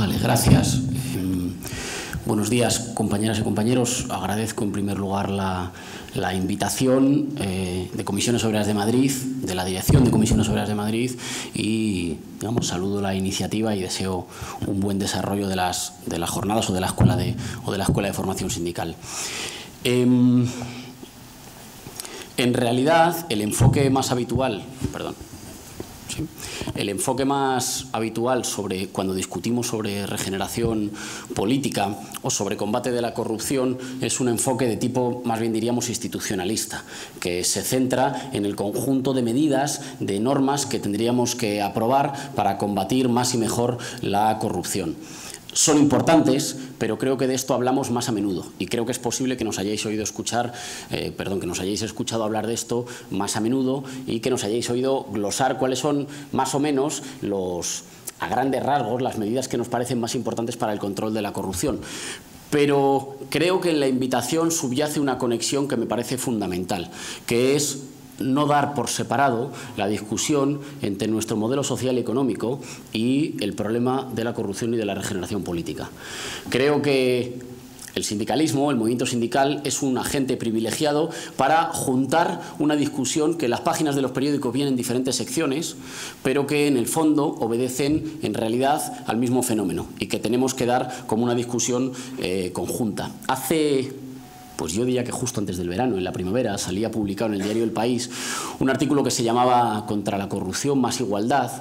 Vale, gracias. Buenos días, compañeras y compañeros. Agradezco en primer lugar la invitación de Comisiones Obreras de Madrid, de la Dirección de Comisiones Obreras de Madrid y, saludo la iniciativa y deseo un buen desarrollo de las jornadas o de la escuela de formación sindical. En realidad, el enfoque más habitual, sobre cuando discutimos sobre regeneración política o sobre combate de la corrupción es un enfoque de tipo, más bien diríamos, institucionalista, que se centra en el conjunto de medidas, de normas que tendríamos que aprobar para combatir más y mejor la corrupción. Son importantes, pero creo que de esto hablamos más a menudo y creo que es posible que nos hayáis escuchado hablar de esto más a menudo y que nos hayáis oído glosar cuáles son más o menos a grandes rasgos las medidas que nos parecen más importantes para el control de la corrupción. Pero creo que en la invitación subyace una conexión que me parece fundamental, que es no dar por separado la discusión entre nuestro modelo social y económico y el problema de la corrupción y de la regeneración política. Creo que el sindicalismo, el movimiento sindical, es un agente privilegiado para juntar una discusión que en las páginas de los periódicos viene en diferentes secciones, pero que en el fondo obedecen en realidad al mismo fenómeno y que tenemos que dar como una discusión conjunta. Pues yo diría que justo antes del verano, en la primavera, salía publicado en el diario El País un artículo que se llamaba Contra la corrupción, más igualdad,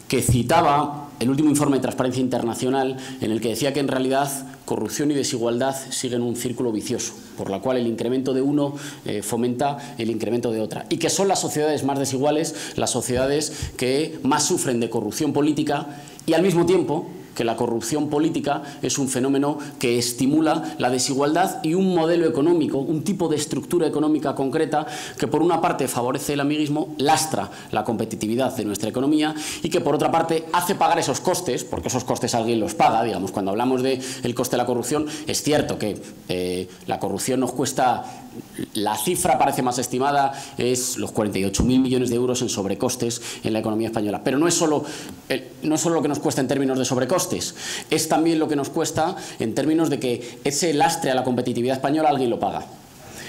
que citaba el último informe de Transparencia Internacional en el que decía que en realidad corrupción y desigualdad siguen un círculo vicioso, por la cual el incremento de uno fomenta el incremento de otra, y que son las sociedades más desiguales las sociedades que más sufren de corrupción política y al mismo tiempo que la corrupción política es un fenómeno que estimula la desigualdad y un modelo económico, un tipo de estructura económica concreta que por una parte favorece el amiguismo, lastra la competitividad de nuestra economía y que por otra parte hace pagar esos costes, porque esos costes alguien los paga. Digamos, cuando hablamos del coste de la corrupción, es cierto que la corrupción nos cuesta, la cifra parece más estimada, es los 48.000 millones de euros en sobrecostes en la economía española, pero no es solo lo que nos cuesta en términos de sobrecostes, es también lo que nos cuesta en términos de que ese lastre a la competitividad española alguien lo paga.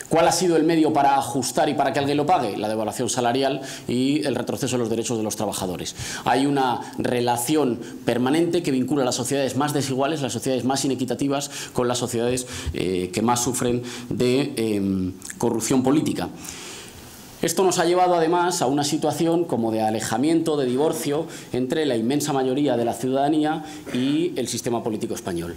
¿Cuál ha sido el medio para ajustar y para que alguien lo pague? La devaluación salarial y el retroceso de los derechos de los trabajadores. Hay una relación permanente que vincula a las sociedades más desiguales, las sociedades más inequitativas, con las sociedades que más sufren de corrupción política. Esto nos ha llevado además a una situación como de alejamiento, de divorcio entre la inmensa mayoría de la ciudadanía y el sistema político español.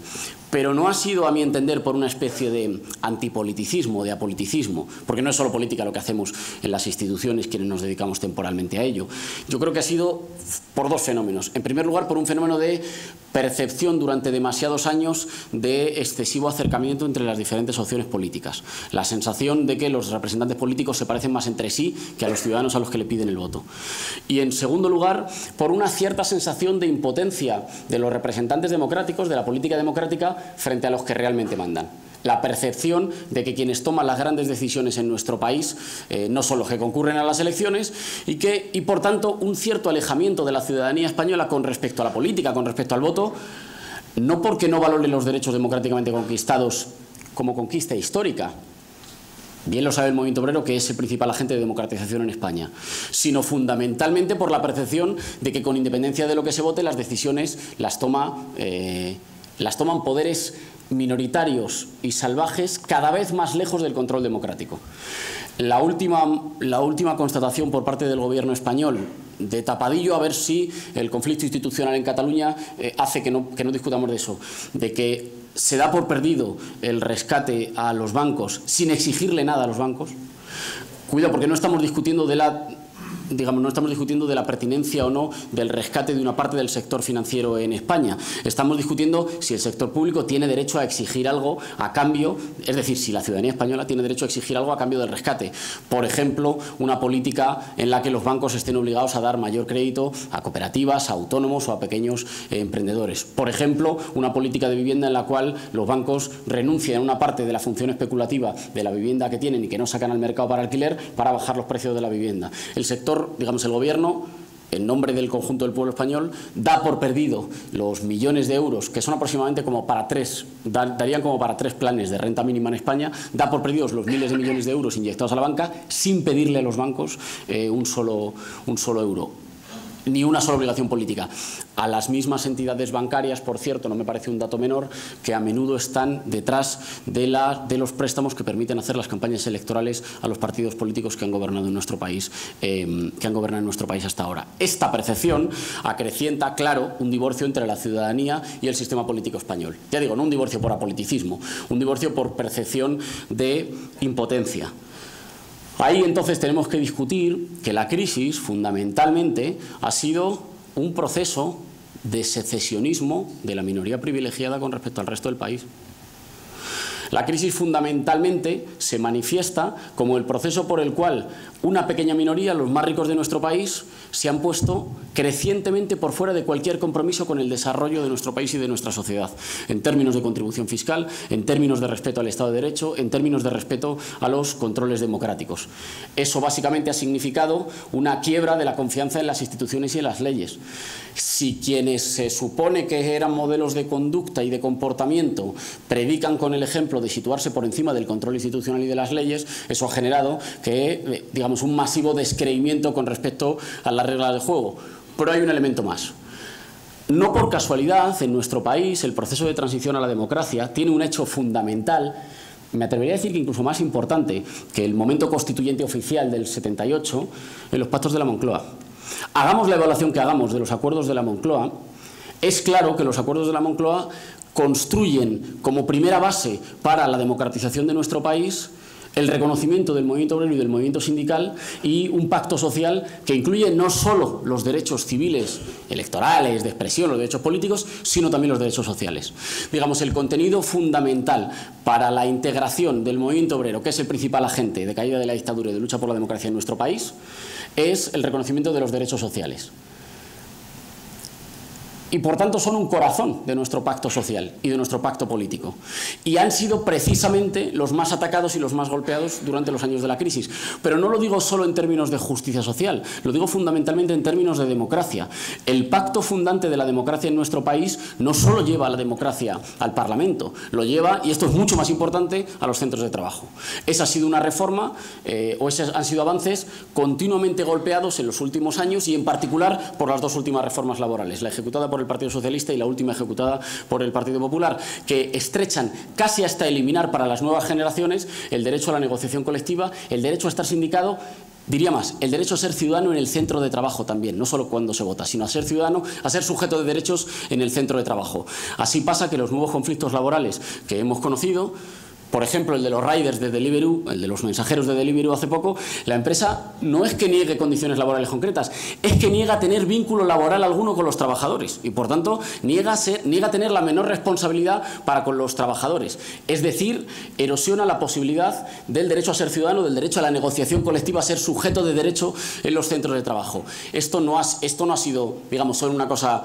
Pero no ha sido, a mi entender, por una especie de antipoliticismo, de apoliticismo, porque no es solo política lo que hacemos en las instituciones quienes nos dedicamos temporalmente a ello. Yo creo que ha sido por dos fenómenos. En primer lugar, por un fenómeno de percepción durante demasiados años de excesivo acercamiento entre las diferentes opciones políticas. La sensación de que los representantes políticos se parecen más entre sí que a los ciudadanos a los que le piden el voto. Y en segundo lugar, por una cierta sensación de impotencia de los representantes democráticos, de la política democrática, frente a los que realmente mandan. La percepción de que quienes toman las grandes decisiones en nuestro país no son los que concurren a las elecciones y por tanto un cierto alejamiento de la ciudadanía española con respecto a la política, con respecto al voto, no porque no valore los derechos democráticamente conquistados como conquista histórica, bien lo sabe el movimiento obrero, que es el principal agente de democratización en España, sino fundamentalmente por la percepción de que con independencia de lo que se vote, las decisiones las toman poderes minoritarios y salvajes cada vez más lejos del control democrático. La última constatación por parte del gobierno español, de tapadillo, a ver si el conflicto institucional en Cataluña hace que no discutamos de eso, de que se da por perdido el rescate a los bancos sin exigirle nada a los bancos. Cuidado, porque no estamos discutiendo de la pertinencia o no del rescate de una parte del sector financiero en España. Estamos discutiendo si el sector público tiene derecho a exigir algo a cambio, es decir, si la ciudadanía española tiene derecho a exigir algo a cambio del rescate. Por ejemplo, una política en la que los bancos estén obligados a dar mayor crédito a cooperativas, a autónomos o a pequeños emprendedores. Por ejemplo, una política de vivienda en la cual los bancos renuncien a una parte de la función especulativa de la vivienda que tienen y que no sacan al mercado para alquiler para bajar los precios de la vivienda. El gobierno en nombre del conjunto del pueblo español, da por perdido los millones de euros, que son aproximadamente como para darían como para 3 planes de renta mínima en España, da por perdidos los miles de millones de euros inyectados a la banca sin pedirle a los bancos un solo euro, ni una sola obligación política. A las mismas entidades bancarias, por cierto, no me parece un dato menor, que a menudo están detrás de los préstamos que permiten hacer las campañas electorales a los partidos políticos que han gobernado en nuestro país, hasta ahora. Esta percepción acrecienta, claro, un divorcio entre la ciudadanía y el sistema político español. Ya digo, no un divorcio por apoliticismo, un divorcio por percepción de impotencia. Ahí entonces tenemos que discutir que la crisis fundamentalmente ha sido un proceso de secesionismo de la minoría privilegiada con respecto al resto del país. La crisis fundamentalmente se manifiesta como el proceso por el cual una pequeña minoría, los más ricos de nuestro país, se han puesto crecientemente por fuera de cualquier compromiso con el desarrollo de nuestro país y de nuestra sociedad, en términos de contribución fiscal, en términos de respeto al Estado de Derecho, en términos de respeto a los controles democráticos. Eso básicamente ha significado una quiebra de la confianza en las instituciones y en las leyes. Si quienes se supone que eran modelos de conducta y de comportamiento predican con el ejemplo de situarse por encima del control institucional y de las leyes, eso ha generado que, digamos, un masivo descreimiento con respecto a las reglas del juego. Pero hay un elemento más. No por casualidad, en nuestro país, el proceso de transición a la democracia tiene un hecho fundamental, me atrevería a decir que incluso más importante que el momento constituyente oficial del 78, en los pactos de la Moncloa. Hagamos la evaluación que hagamos de los acuerdos de la Moncloa, es claro que los acuerdos de la Moncloa construyen como primera base para la democratización de nuestro país el reconocimiento del movimiento obrero y del movimiento sindical y un pacto social que incluye no solo los derechos civiles, electorales, de expresión, los derechos políticos, sino también los derechos sociales. Digamos, el contenido fundamental para la integración del movimiento obrero, que es el principal agente de caída de la dictadura y de lucha por la democracia en nuestro país, es el reconocimiento de los derechos sociales. Y por tanto son un corazón de nuestro pacto social y de nuestro pacto político. Y han sido precisamente los más atacados y los más golpeados durante los años de la crisis. Pero no lo digo solo en términos de justicia social, lo digo fundamentalmente en términos de democracia. El pacto fundante de la democracia en nuestro país no solo lleva a la democracia al Parlamento, lo lleva, y esto es mucho más importante, a los centros de trabajo. Esa ha sido una reforma, o esos han sido avances continuamente golpeados en los últimos años y en particular por las dos últimas reformas laborales, la ejecutada por el Partido Socialista y la última ejecutada por el Partido Popular, que estrechan casi hasta eliminar para las nuevas generaciones el derecho a la negociación colectiva, el derecho a estar sindicado, diría más, el derecho a ser ciudadano en el centro de trabajo también, no solo cuando se vota, sino a ser ciudadano, a ser sujeto de derechos en el centro de trabajo. Así pasa que los nuevos conflictos laborales que hemos conocido, por ejemplo, el de los riders de Deliveroo, el de los mensajeros de Deliveroo hace poco, la empresa no es que niegue condiciones laborales concretas, es que niega tener vínculo laboral alguno con los trabajadores y, por tanto, niega tener la menor responsabilidad para con los trabajadores. Es decir, erosiona la posibilidad del derecho a ser ciudadano, del derecho a la negociación colectiva, a ser sujeto de derecho en los centros de trabajo. Esto no ha sido, digamos, solo una cosa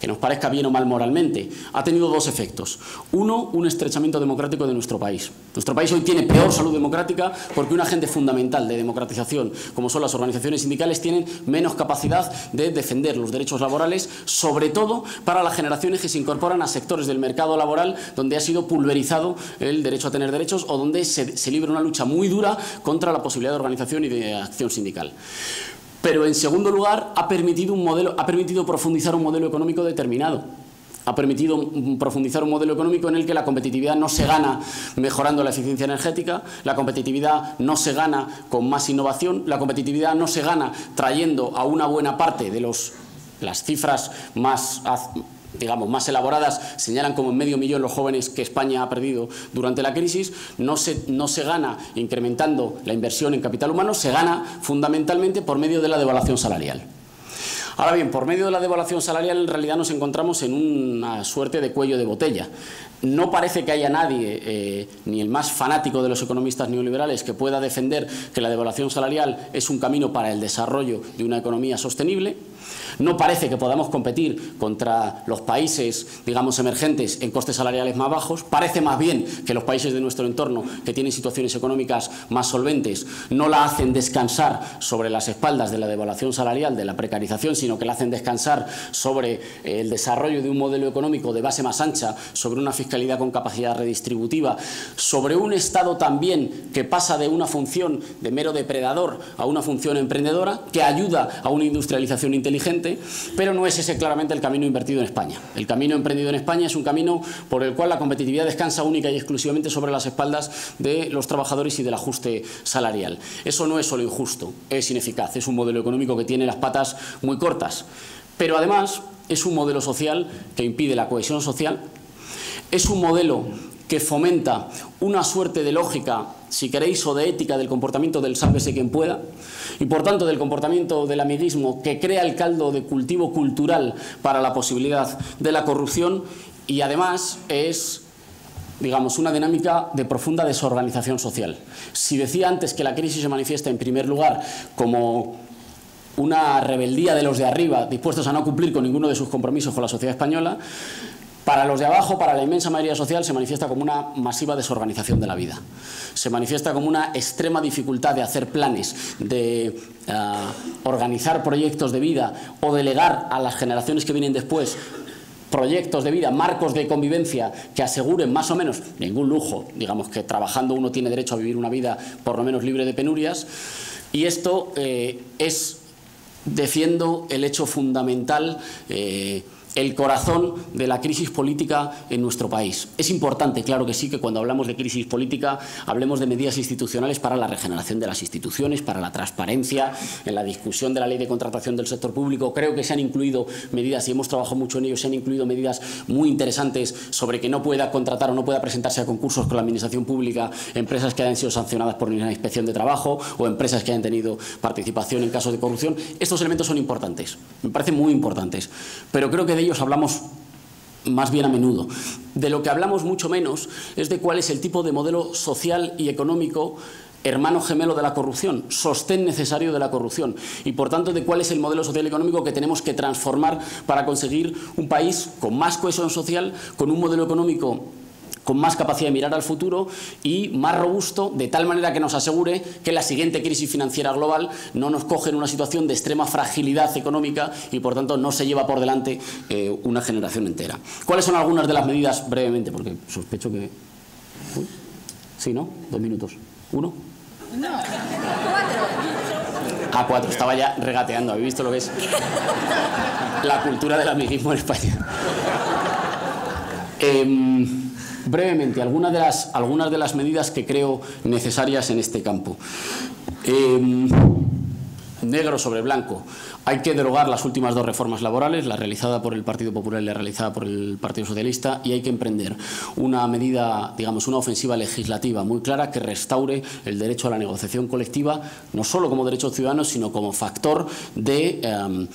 que nos parezca bien o mal moralmente, ha tenido dos efectos. Uno, un estrechamiento democrático de nuestro país. Nuestro país hoy tiene peor salud democrática porque un agente fundamental de democratización, como son las organizaciones sindicales, tienen menos capacidad de defender los derechos laborales, sobre todo para las generaciones que se incorporan a sectores del mercado laboral donde ha sido pulverizado el derecho a tener derechos o donde se libra una lucha muy dura contra la posibilidad de organización y de acción sindical. Pero, en segundo lugar, ha permitido profundizar un modelo económico determinado. Ha permitido profundizar un modelo económico en el que la competitividad no se gana mejorando la eficiencia energética, la competitividad no se gana con más innovación, la competitividad no se gana trayendo a una buena parte de las cifras más elaboradas señalan como en 500.000 los jóvenes que España ha perdido durante la crisis. No se gana incrementando la inversión en capital humano, se gana fundamentalmente por medio de la devaluación salarial. Ahora bien, por medio de la devaluación salarial en realidad nos encontramos en una suerte de cuello de botella. No parece que haya nadie, ni el más fanático de los economistas neoliberales, que pueda defender que la devaluación salarial es un camino para el desarrollo de una economía sostenible. No parece que podamos competir contra los países, digamos, emergentes en costes salariales más bajos. Parece más bien que los países de nuestro entorno, que tienen situaciones económicas más solventes, no la hacen descansar sobre las espaldas de la devaluación salarial, de la precarización, sino que la hacen descansar sobre el desarrollo de un modelo económico de base más ancha, sobre una fiscalidad con capacidad redistributiva, sobre un Estado también que pasa de una función de mero depredador a una función emprendedora, que ayuda a una industrialización inteligente. Pero no es ese claramente el camino invertido en España. El camino emprendido en España es un camino por el cual la competitividad descansa única y exclusivamente sobre las espaldas de los trabajadores y del ajuste salarial. Eso no es solo injusto, es ineficaz, es un modelo económico que tiene las patas muy cortas. Pero además es un modelo social que impide la cohesión social, es un modelo que fomenta una suerte de lógica, si queréis, o de ética del comportamiento del sálvese quien pueda, y por tanto del comportamiento del amiguismo, que crea el caldo de cultivo cultural para la posibilidad de la corrupción, y además es, digamos, una dinámica de profunda desorganización social. Si decía antes que la crisis se manifiesta en primer lugar como una rebeldía de los de arriba dispuestos a no cumplir con ninguno de sus compromisos con la sociedad española, para los de abajo, para la inmensa mayoría social, se manifiesta como una masiva desorganización de la vida. Se manifiesta como una extrema dificultad de hacer planes, de organizar proyectos de vida o delegar a las generaciones que vienen después proyectos de vida, marcos de convivencia que aseguren más o menos, ningún lujo, digamos que trabajando uno tiene derecho a vivir una vida por lo menos libre de penurias, y esto defiendo el hecho fundamental, el corazón de la crisis política en nuestro país. Es importante, claro que sí, que cuando hablamos de crisis política hablemos de medidas institucionales para la regeneración de las instituciones, para la transparencia, en la discusión de la ley de contratación del sector público. Creo que se han incluido medidas, y hemos trabajado mucho en ello, se han incluido medidas muy interesantes sobre que no pueda contratar o no pueda presentarse a concursos con la administración pública empresas que hayan sido sancionadas por una inspección de trabajo o empresas que hayan tenido participación en casos de corrupción. Estos elementos son importantes, me parecen muy importantes, pero creo que de ellos hablamos más bien a menudo. De lo que hablamos mucho menos es de cuál es el tipo de modelo social y económico hermano gemelo de la corrupción, sostén necesario de la corrupción, y por tanto de cuál es el modelo social y económico que tenemos que transformar para conseguir un país con más cohesión social, con un modelo económico con más capacidad de mirar al futuro y más robusto, de tal manera que nos asegure que la siguiente crisis financiera global no nos coge en una situación de extrema fragilidad económica y por tanto no se lleva por delante una generación entera. ¿Cuáles son algunas de las medidas, brevemente, porque sospecho que... Uy. Sí, ¿no? 2 minutos. ¿1? No, 4. Ah, 4. Estaba ya regateando. ¿Habéis visto lo que es la cultura del amiguismo en España? Brevemente, algunas de las medidas que creo necesarias en este campo. Negro sobre blanco. Hay que derogar las últimas 2 reformas laborales, la realizada por el Partido Popular y la realizada por el Partido Socialista, y hay que emprender una medida, digamos, una ofensiva legislativa muy clara que restaure el derecho a la negociación colectiva, no solo como derecho ciudadano, sino como factor de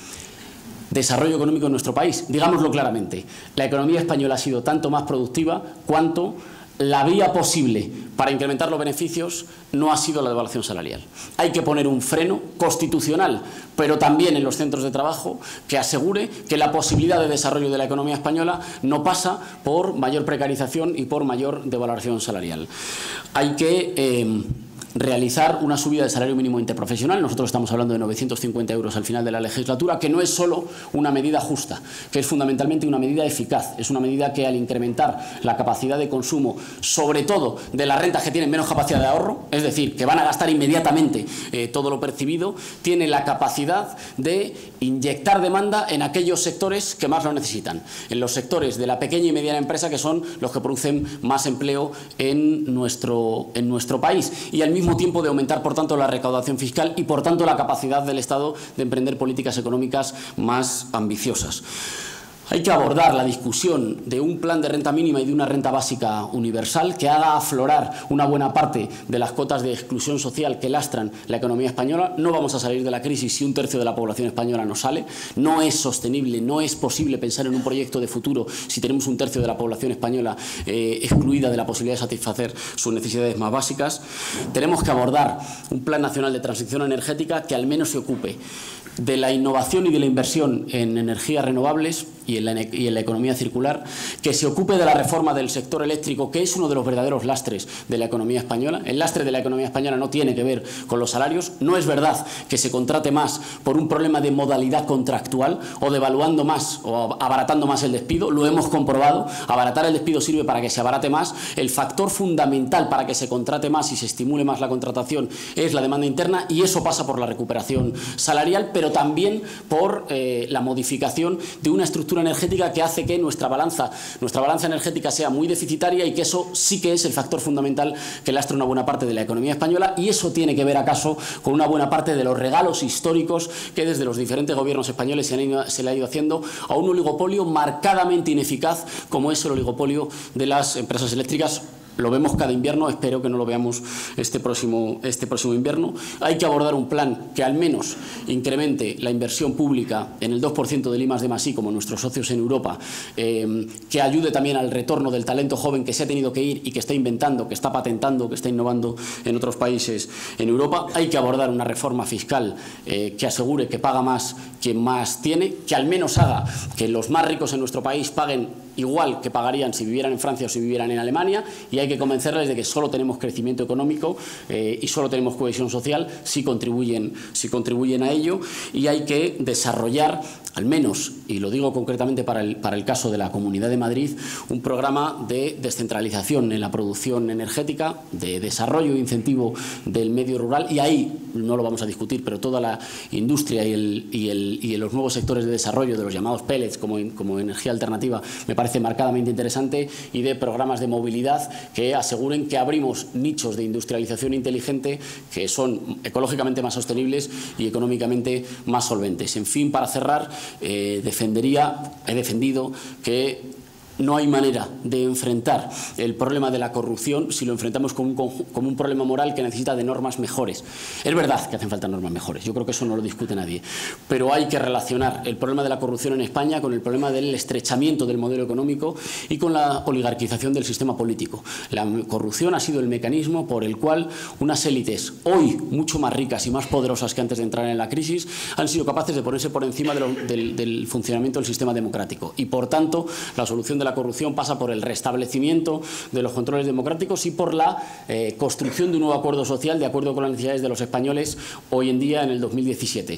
desarrollo económico en nuestro país. Digámoslo claramente, la economía española ha sido tanto más productiva cuanto la vía posible para incrementar los beneficios no ha sido la devaluación salarial. Hay que poner un freno constitucional, pero también en los centros de trabajo, que asegure que la posibilidad de desarrollo de la economía española no pasa por mayor precarización y por mayor devaluación salarial. Hay que realizar una subida del salario mínimo interprofesional. Nosotros estamos hablando de 950 euros al final de la legislatura, que no es solo una medida justa, que es fundamentalmente una medida eficaz. Es una medida que, al incrementar la capacidad de consumo, sobre todo de las rentas que tienen menos capacidad de ahorro, es decir, que van a gastar inmediatamente todo lo percibido, tiene la capacidad de inyectar demanda en aquellos sectores que más lo necesitan, en los sectores de la pequeña y mediana empresa, que son los que producen más empleo en nuestro país, y al mismo tiempo de aumentar, por tanto, la recaudación fiscal y, por tanto, la capacidad del Estado de emprender políticas económicas más ambiciosas. Hay que abordar la discusión de un plan de renta mínima y de una renta básica universal que haga aflorar una buena parte de las cotas de exclusión social que lastran la economía española. No vamos a salir de la crisis si un tercio de la población española no sale. No es sostenible, no es posible pensar en un proyecto de futuro si tenemos un tercio de la población española excluida de la posibilidad de satisfacer sus necesidades más básicas. Tenemos que abordar un plan nacional de transición energética que al menos se ocupe de la innovación y de la inversión en energías renovables y en la economía circular, que se ocupe de la reforma del sector eléctrico, que es uno de los verdaderos lastres de la economía española. El lastre de la economía española no tiene que ver con los salarios. No es verdad que se contrate más por un problema de modalidad contractual o devaluando más o abaratando más el despido. Lo hemos comprobado. Abaratar el despido sirve para que se abarate más. El factor fundamental para que se contrate más y se estimule más la contratación es la demanda interna, y eso pasa por la recuperación salarial, pero también por la modificación de una estructura energética que hace que nuestra balanza energética sea muy deficitaria, y que eso sí que es el factor fundamental que lastra una buena parte de la economía española. Y eso tiene que ver acaso con una buena parte de los regalos históricos que desde los diferentes gobiernos españoles se le ha ido haciendo a un oligopolio marcadamente ineficaz como es el oligopolio de las empresas eléctricas. Lo vemos cada invierno, espero que no lo veamos este próximo invierno. Hay que abordar un plan que al menos incremente la inversión pública en el 2% del I+D+I, como nuestros socios en Europa, que ayude también al retorno del talento joven que se ha tenido que ir y que está inventando, que está patentando, que está innovando en otros países en Europa. Hay que abordar una reforma fiscal que asegure que paga más quien más tiene, que al menos haga que los más ricos en nuestro país paguen igual que pagarían si vivieran en Francia o si vivieran en Alemania, y hay que convencerles de que solo tenemos crecimiento económico y solo tenemos cohesión social si contribuyen a ello. Y hay que desarrollar, al menos, y lo digo concretamente para el caso de la Comunidad de Madrid, un programa de descentralización en la producción energética, de desarrollo e incentivo del medio rural, y ahí no lo vamos a discutir, pero toda la industria y los nuevos sectores de desarrollo de los llamados pellets como energía alternativa me parece marcadamente interesante, y de programas de movilidad que aseguren que abrimos nichos de industrialización inteligente que son ecológicamente más sostenibles y económicamente más solventes. En fin, para cerrar, he defendido que no hay manera de enfrentar el problema de la corrupción si lo enfrentamos como un problema moral que necesita de normas mejores. Es verdad que hacen falta normas mejores, yo creo que eso no lo discute nadie, pero hay que relacionar el problema de la corrupción en España con el problema del estrechamiento del modelo económico y con la oligarquización del sistema político. La corrupción ha sido el mecanismo por el cual unas élites, hoy mucho más ricas y más poderosas que antes de entrar en la crisis, han sido capaces de ponerse por encima del funcionamiento del sistema democrático, y por tanto la solución de la corrupción pasa por el restablecimiento de los controles democráticos y por la construcción de un nuevo acuerdo social de acuerdo con las necesidades de los españoles hoy en día, en el 2017.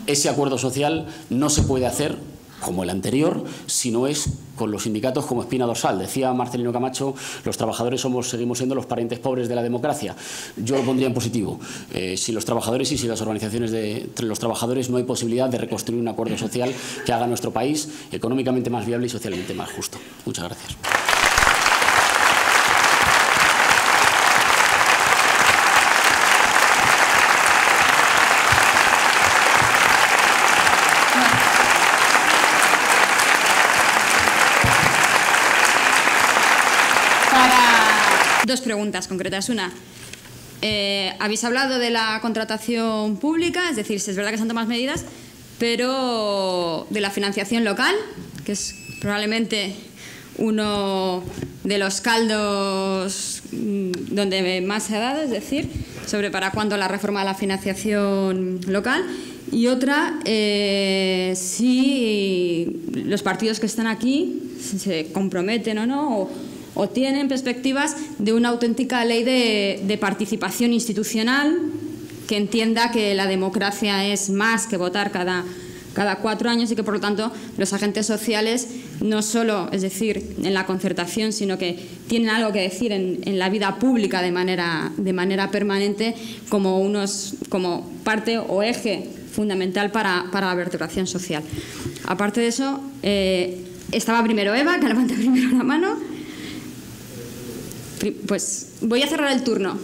Ese acuerdo social no se puede hacer como el anterior si no es con los sindicatos como espina dorsal. Decía Marcelino Camacho, los trabajadores seguimos siendo los parientes pobres de la democracia. Yo lo pondría en positivo. Sin los trabajadores y sin las organizaciones de los trabajadores no hay posibilidad de reconstruir un acuerdo social que haga nuestro país económicamente más viable y socialmente más justo. Muchas gracias. Dos preguntas concretas. Una, habéis hablado de la contratación pública, es decir, es verdad que son tomas medidas, pero de la financiación local, que es probablemente uno de los caldos donde más se ha dado, es decir, sobre para cuándo la reforma de la financiación local. Y otra, si los partidos que están aquí se comprometen o no, o tienen perspectivas de una auténtica ley de participación institucional que entienda que la democracia es más que votar cada 4 años, y que por lo tanto los agentes sociales no solo, es decir, en la concertación, sino que tienen algo que decir en la vida pública de manera permanente como parte o eje fundamental para la vertebración social. Aparte de eso, estaba primero Eva, que levanta primero la mano. Pues voy a cerrar el turno.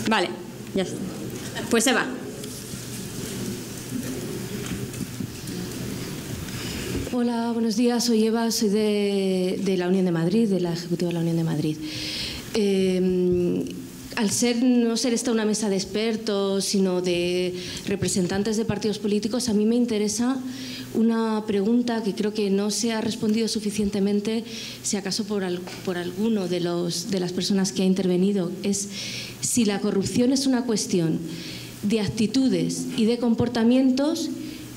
Vale, ya está. Pues Eva. Hola, buenos días. Soy Eva, soy de la Unión de Madrid, de la Ejecutiva de la Unión de Madrid. Al no ser esta una mesa de expertos, sino de representantes de partidos políticos, a mí me interesa una pregunta que creo que no se ha respondido suficientemente, si acaso por alguno de las personas que ha intervenido, es si la corrupción es una cuestión de actitudes y de comportamientos,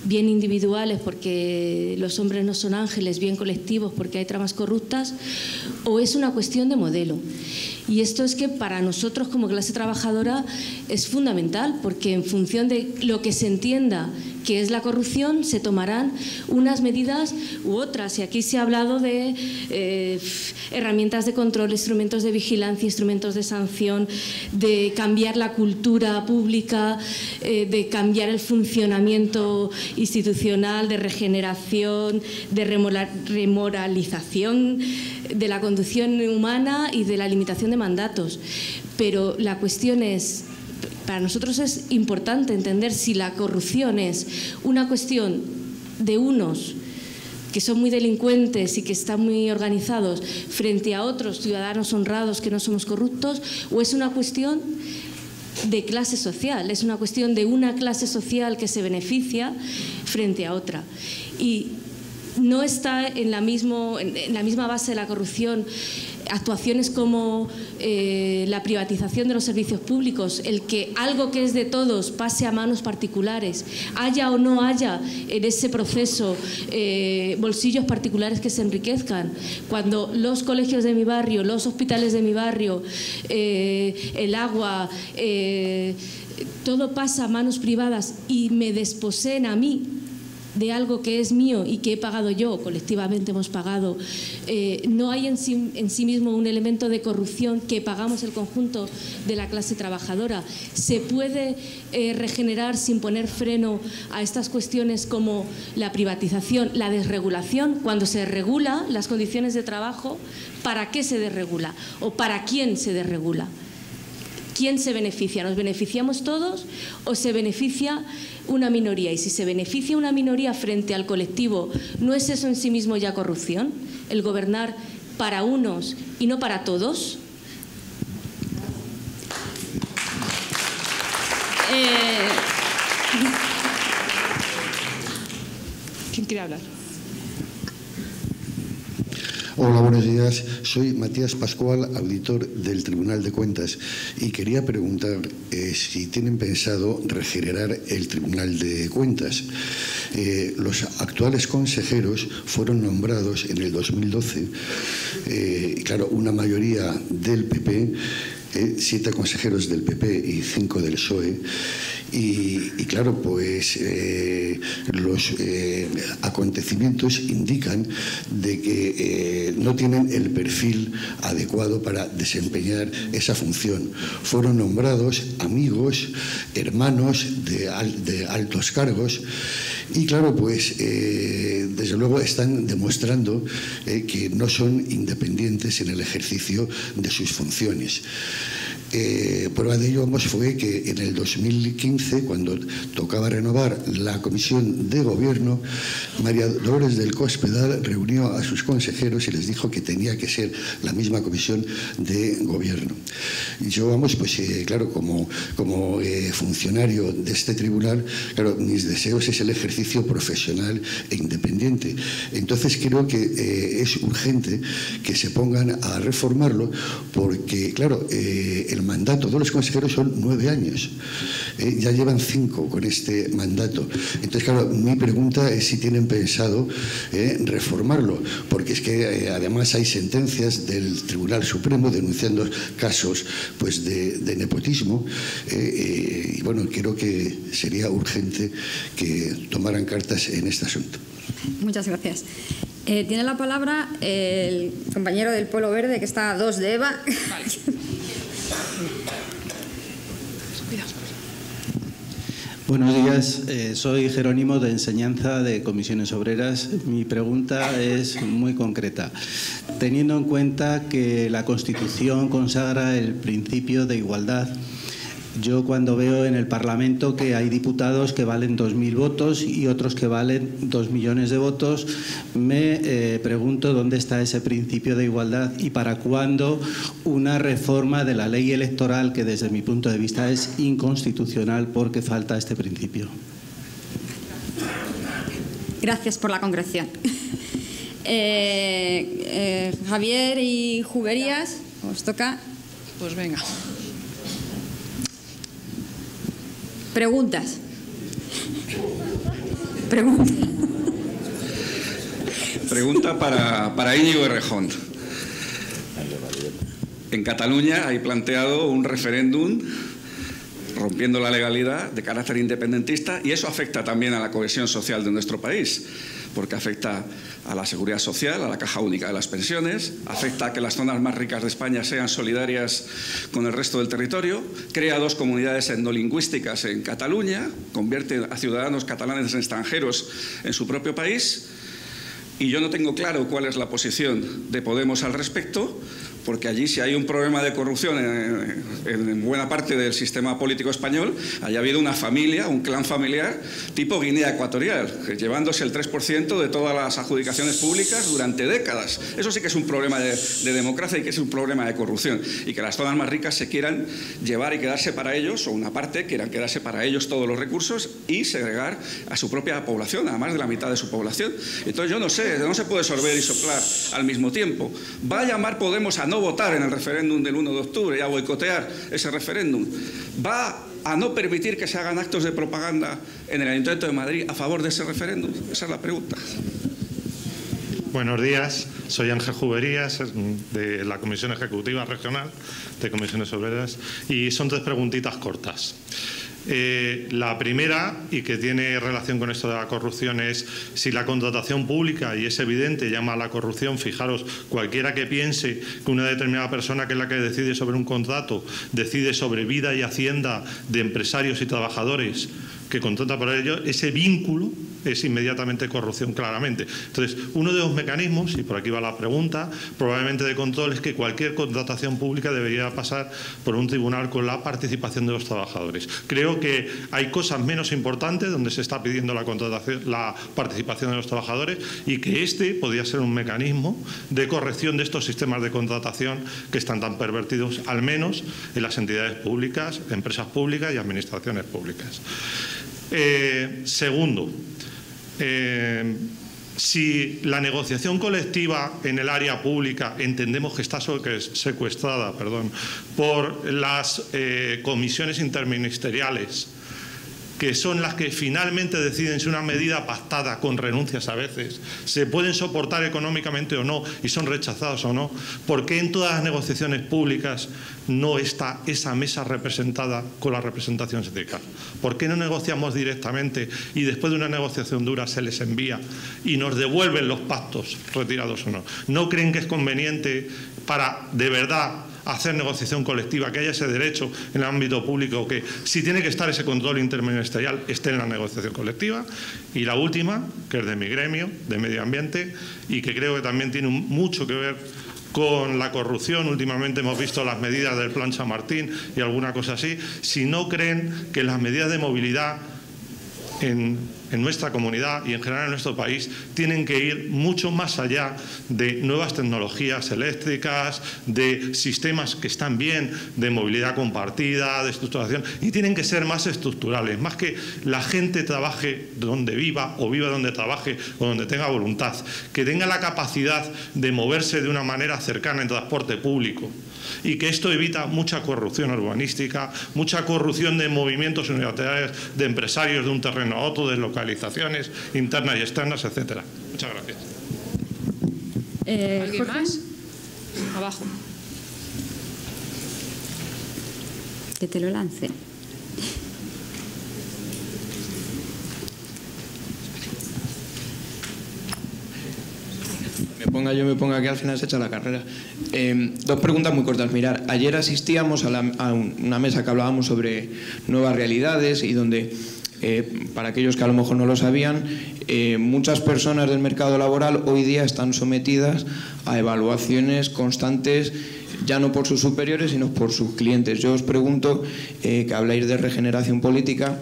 bien individuales porque los hombres no son ángeles, bien colectivos porque hay tramas corruptas, o es una cuestión de modelo. Y esto es que para nosotros como clase trabajadora es fundamental, porque en función de lo que se entienda que es la corrupción se tomarán unas medidas u otras. Y aquí se ha hablado de herramientas de control, instrumentos de vigilancia, instrumentos de sanción, de cambiar la cultura pública, de cambiar el funcionamiento institucional, de regeneración, de remoralización de la conducción humana y de la limitación de mandatos. Pero la cuestión es, para nosotros es importante entender si la corrupción es una cuestión de unos que son muy delincuentes y que están muy organizados frente a otros ciudadanos honrados que no somos corruptos, o es una cuestión de clase social, es una cuestión de una clase social que se beneficia frente a otra. Y no está en la misma base de la corrupción actuaciones como la privatización de los servicios públicos, el que algo que es de todos pase a manos particulares, haya o no haya en ese proceso bolsillos particulares que se enriquezcan. Cuando los colegios de mi barrio, los hospitales de mi barrio, el agua, todo pasa a manos privadas y me desposeen a mí de algo que es mío y que he pagado yo, colectivamente hemos pagado, no hay en sí mismo un elemento de corrupción que pagamos el conjunto de la clase trabajadora. Se puede regenerar sin poner freno a estas cuestiones como la privatización, la desregulación. Cuando se regula las condiciones de trabajo, ¿para qué se desregula? ¿O para quién se desregula? ¿Quién se beneficia? ¿Nos beneficiamos todos o se beneficia una minoría? Y si se beneficia una minoría frente al colectivo, ¿no es eso en sí mismo ya corrupción? El gobernar para unos y no para todos. ¿Quién quiere hablar? Hola, buenos días. Soy Matías Pascual, auditor del Tribunal de Cuentas, y quería preguntar si tienen pensado regenerar el Tribunal de Cuentas. Los actuales consejeros fueron nombrados en el 2012, claro, una mayoría del PP, 7 consejeros del PP y 5 del PSOE. Y claro, pues los acontecimientos indican de que no tienen el perfil adecuado para desempeñar esa función. Fueron nombrados amigos, hermanos de altos cargos y claro, pues desde luego están demostrando que no son independientes en el ejercicio de sus funciones. Prueba de ello fue que en el 2015, cuando tocaba renovar la comisión de gobierno, María Dolores del Cospedal reunió a sus consejeros y les dijo que tenía que ser la misma comisión de gobierno. Y yo, pues claro, como funcionario de este tribunal, claro, mis deseos es el ejercicio profesional e independiente. Entonces creo que es urgente que se pongan a reformarlo porque, claro, el mandato de los consejeros son 9 años. Ya llevan 5 con este mandato. Entonces, claro, mi pregunta es si tienen pensado reformarlo, porque es que además hay sentencias del Tribunal Supremo denunciando casos pues de nepotismo y bueno, creo que sería urgente que tomaran cartas en este asunto. Muchas gracias. Tiene la palabra el compañero del Polo Verde, que está a 2 de Eva. Vale. Buenos días, soy Jerónimo de Enseñanza de Comisiones Obreras. Mi pregunta es muy concreta. Teniendo en cuenta que la Constitución consagra el principio de igualdad, Yo cuando veo en el Parlamento que hay diputados que valen 2.000 votos y otros que valen 2 millones de votos, me pregunto dónde está ese principio de igualdad y para cuándo una reforma de la ley electoral que desde mi punto de vista es inconstitucional porque falta este principio. Gracias por la concreción. Javier y Juberías, os toca. Pues venga. Preguntas. Pregunta para Íñigo Errejón. En Cataluña hay planteado un referéndum rompiendo la legalidad de carácter independentista y eso afecta también a la cohesión social de nuestro país, porque afecta a la seguridad social, a la caja única de las pensiones, afecta a que las zonas más ricas de España sean solidarias con el resto del territorio, crea 2 comunidades etnolingüísticas en Cataluña, convierte a ciudadanos catalanes extranjeros en su propio país y yo no tengo claro cuál es la posición de Podemos al respecto, porque allí si hay un problema de corrupción en buena parte del sistema político español, haya habido una familia, un clan familiar tipo Guinea Ecuatorial, llevándose el 3% de todas las adjudicaciones públicas durante décadas. Eso sí que es un problema de democracia y que es un problema de corrupción. Y que las zonas más ricas se quieran llevar y quedarse para ellos, o una parte quieran quedarse para ellos todos los recursos y segregar a su propia población, a más de la mitad de su población. Entonces yo no sé, no se puede sorber y soplar al mismo tiempo. ¿Va a llamar Podemos a no votar en el referéndum del 1 de octubre y a boicotear ese referéndum? ¿Va a no permitir que se hagan actos de propaganda en el Ayuntamiento de Madrid a favor de ese referéndum? Esa es la pregunta. Buenos días, soy Ángel Juberías, de la Comisión Ejecutiva Regional de Comisiones Obreras, y son 3 preguntitas cortas. La primera, y que tiene relación con esto de la corrupción, es si la contratación pública, y es evidente, llama a la corrupción. Fijaros, cualquiera que piense que una determinada persona, que es la que decide sobre un contrato, decide sobre vida y hacienda de empresarios y trabajadores que contrata por ello, ese vínculo es inmediatamente corrupción, claramente. Entonces, uno de los mecanismos, y por aquí va la pregunta, probablemente de control, es que cualquier contratación pública debería pasar por un tribunal con la participación de los trabajadores. Creo que hay cosas menos importantes donde se está pidiendo la participación de los trabajadores y que este podría ser un mecanismo de corrección de estos sistemas de contratación que están tan pervertidos, al menos en las entidades públicas, empresas públicas y administraciones públicas. Segundo, si la negociación colectiva en el área pública entendemos que está secuestrada por las comisiones interministeriales, que son las que finalmente deciden si una medida pactada, con renuncias a veces, se pueden soportar económicamente o no y son rechazadas o no, ¿por qué en todas las negociaciones públicas no está esa mesa representada con la representación sindical? ¿Por qué no negociamos directamente y después de una negociación dura se les envía y nos devuelven los pactos, retirados o no? ¿No creen que es conveniente para, de verdad, hacer negociación colectiva, que haya ese derecho en el ámbito público, que si tiene que estar ese control interministerial esté en la negociación colectiva? Y la última, que es de mi gremio, de medio ambiente, y que creo que también tiene mucho que ver con la corrupción. Últimamente hemos visto las medidas del Plan Chamartín y alguna cosa así. Si no creen que las medidas de movilidad en nuestra comunidad y en general en nuestro país tienen que ir mucho más allá de nuevas tecnologías eléctricas, de sistemas que están bien, de movilidad compartida, de estructuración, y tienen que ser más estructurales, más que la gente trabaje donde viva o viva donde trabaje o donde tenga voluntad, que tenga la capacidad de moverse de una manera cercana en transporte público. Y que esto evita mucha corrupción urbanística, mucha corrupción de movimientos unilaterales de empresarios de un terreno a otro, de localizaciones internas y externas, etcétera. Muchas gracias. ¿Alguien más? Abajo. Que te lo lance. Yo me ponga que al final se echa la carrera. 2 preguntas muy cortas. Mirar, ayer asistíamos a una mesa que hablábamos sobre nuevas realidades y donde, para aquellos que a lo mejor no lo sabían, muchas personas del mercado laboral hoy día están sometidas a evaluaciones constantes ya no por sus superiores, sino por sus clientes. Yo os pregunto, que habláis de regeneración política,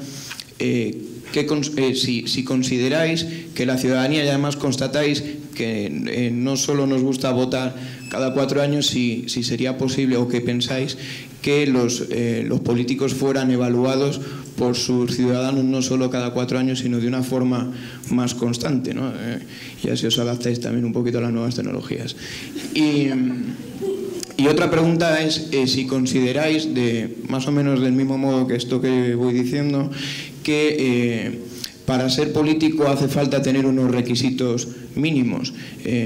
si consideráis que la ciudadanía, y además constatáis que no solo nos gusta votar cada 4 años, si sería posible, o que pensáis que los políticos fueran evaluados por sus ciudadanos no solo cada 4 años, sino de una forma más constante, ¿no? Y así os adaptáis también un poquito a las nuevas tecnologías. Y otra pregunta es si consideráis, más o menos del mismo modo que esto que voy diciendo, que para ser político hace falta tener unos requisitos mínimos.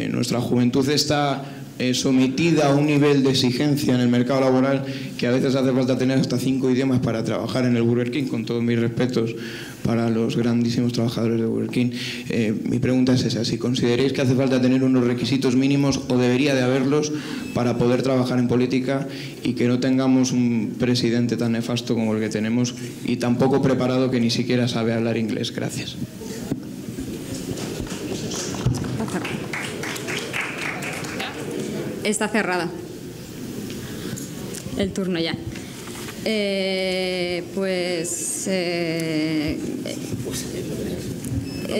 Nuestra juventud está sometida a un nivel de exigencia en el mercado laboral que a veces hace falta tener hasta 5 idiomas para trabajar en el Burger King, con todos mis respetos para los grandísimos trabajadores de Burger King. Mi pregunta es esa, si consideráis que hace falta tener unos requisitos mínimos o debería de haberlos para poder trabajar en política y que no tengamos un presidente tan nefasto como el que tenemos y tan poco preparado que ni siquiera sabe hablar inglés. Gracias. Está cerrada el turno ya.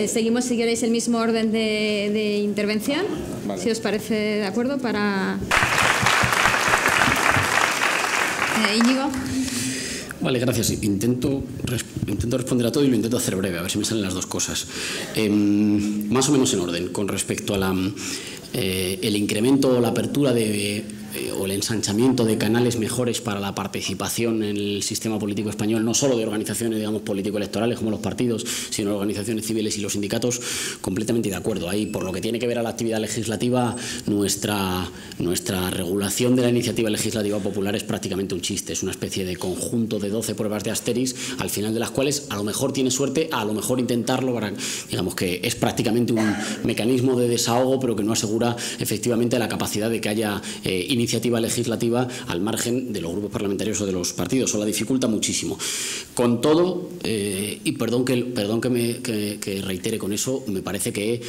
Seguimos, si queréis, el mismo orden de intervención, vale. Si os parece de acuerdo, para Íñigo. Vale, gracias. Intento responder a todo y lo intento hacer breve, a ver si me salen las dos cosas. Más o menos en orden, con respecto a el incremento o la apertura o el ensanchamiento de canales mejores para la participación en el sistema político español, no solo de organizaciones, digamos, político-electorales como los partidos, sino de organizaciones civiles y los sindicatos, completamente de acuerdo. Ahí, por lo que tiene que ver a la actividad legislativa, nuestra regulación de la iniciativa legislativa popular es prácticamente un chiste, es una especie de conjunto de 12 pruebas de Asterix, al final de las cuales a lo mejor tiene suerte, a lo mejor intentarlo, para, digamos que es prácticamente un mecanismo de desahogo, pero que no asegura efectivamente la capacidad de que haya iniciativa legislativa al margen de los grupos parlamentarios o de los partidos, o la dificulta muchísimo. Con todo, y perdón que reitere con eso, me parece que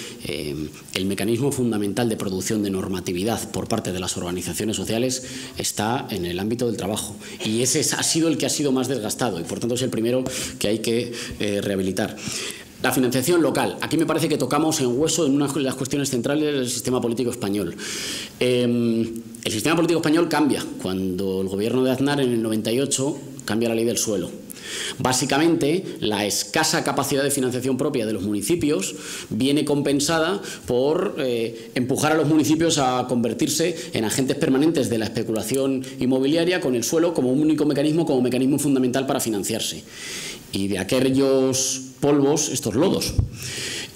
el mecanismo fundamental de producción de normatividad por parte de las organizaciones sociales está en el ámbito del trabajo, y ese ha sido el que ha sido más desgastado y por tanto es el primero que hay que rehabilitar. La financiación local. Aquí me parece que tocamos en hueso en una de las cuestiones centrales del sistema político español. El sistema político español cambia cuando el gobierno de Aznar en el 98 cambia la ley del suelo. Básicamente, la escasa capacidad de financiación propia de los municipios viene compensada por empujar a los municipios a convertirse en agentes permanentes de la especulación inmobiliaria con el suelo como un único mecanismo, como mecanismo fundamental para financiarse. Y de aquellos polvos, estos lodos.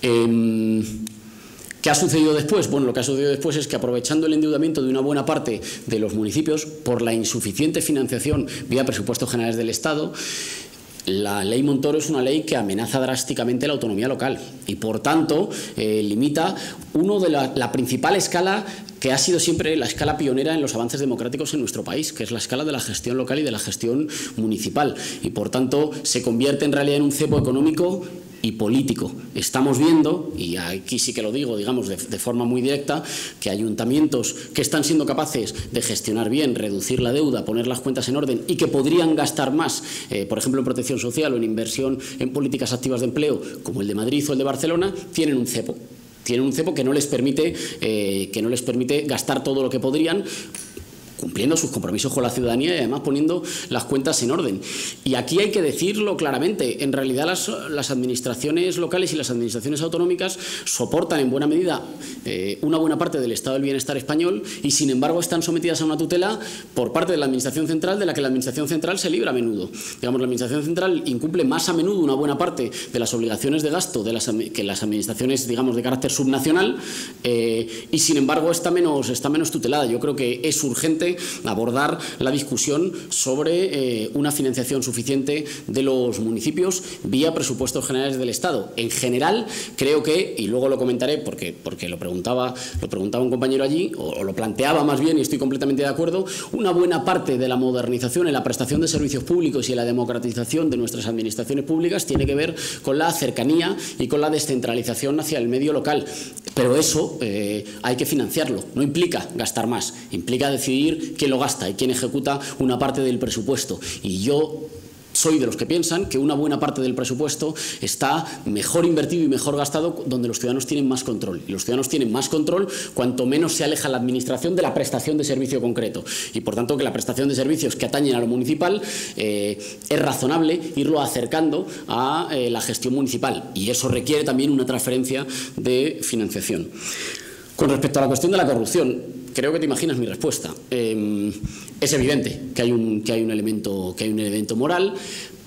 ¿Qué ha sucedido después? Bueno, lo que ha sucedido después es que, aprovechando el endeudamiento de una buena parte de los municipios por la insuficiente financiación vía presupuestos generales del Estado, la ley Montoro es una ley que amenaza drásticamente la autonomía local y, por tanto, limita la principal escala que ha sido siempre la escala pionera en los avances democráticos en nuestro país, que es la escala de la gestión local y de la gestión municipal. Y, por tanto, se convierte en realidad en un cepo económico y político. Estamos viendo, y aquí sí que lo digo, digamos, de forma muy directa, que ayuntamientos que están siendo capaces de gestionar bien, reducir la deuda, poner las cuentas en orden y que podrían gastar más, por ejemplo, en protección social o en inversión en políticas activas de empleo, como el de Madrid o el de Barcelona, tienen un cepo. Tienen un cepo que no les permite gastar todo lo que podrían, cumpliendo sus compromisos con la ciudadanía y además poniendo las cuentas en orden. Y aquí hay que decirlo claramente, en realidad las administraciones locales y las administraciones autonómicas soportan en buena medida una buena parte del estado del bienestar español y, sin embargo, están sometidas a una tutela por parte de la Administración Central, de la que la Administración Central se libra a menudo. Digamos, la Administración Central incumple más a menudo una buena parte de las obligaciones de gasto que las administraciones, digamos, de carácter subnacional, y, sin embargo, está menos tutelada. Yo creo que es urgente abordar la discusión sobre una financiación suficiente de los municipios vía presupuestos generales del Estado. En general, creo que, y luego lo comentaré porque lo preguntaba un compañero allí, o lo planteaba más bien, y estoy completamente de acuerdo, una buena parte de la modernización en la prestación de servicios públicos y en la democratización de nuestras administraciones públicas tiene que ver con la cercanía y con la descentralización hacia el medio local. Pero eso hay que financiarlo. No implica gastar más, implica decidir quien lo gasta y quien ejecuta una parte del presupuesto. Y yo soy de los que piensan que una buena parte del presupuesto está mejor invertido y mejor gastado donde los ciudadanos tienen más control. Y los ciudadanos tienen más control cuanto menos se aleja la administración de la prestación de servicio concreto. Y por tanto que la prestación de servicios que atañen a lo municipal es razonable irlo acercando a la gestión municipal. Y eso requiere también una transferencia de financiación. Con respecto a la cuestión de la corrupción, creo que te imaginas mi respuesta. Es evidente que hay un elemento moral,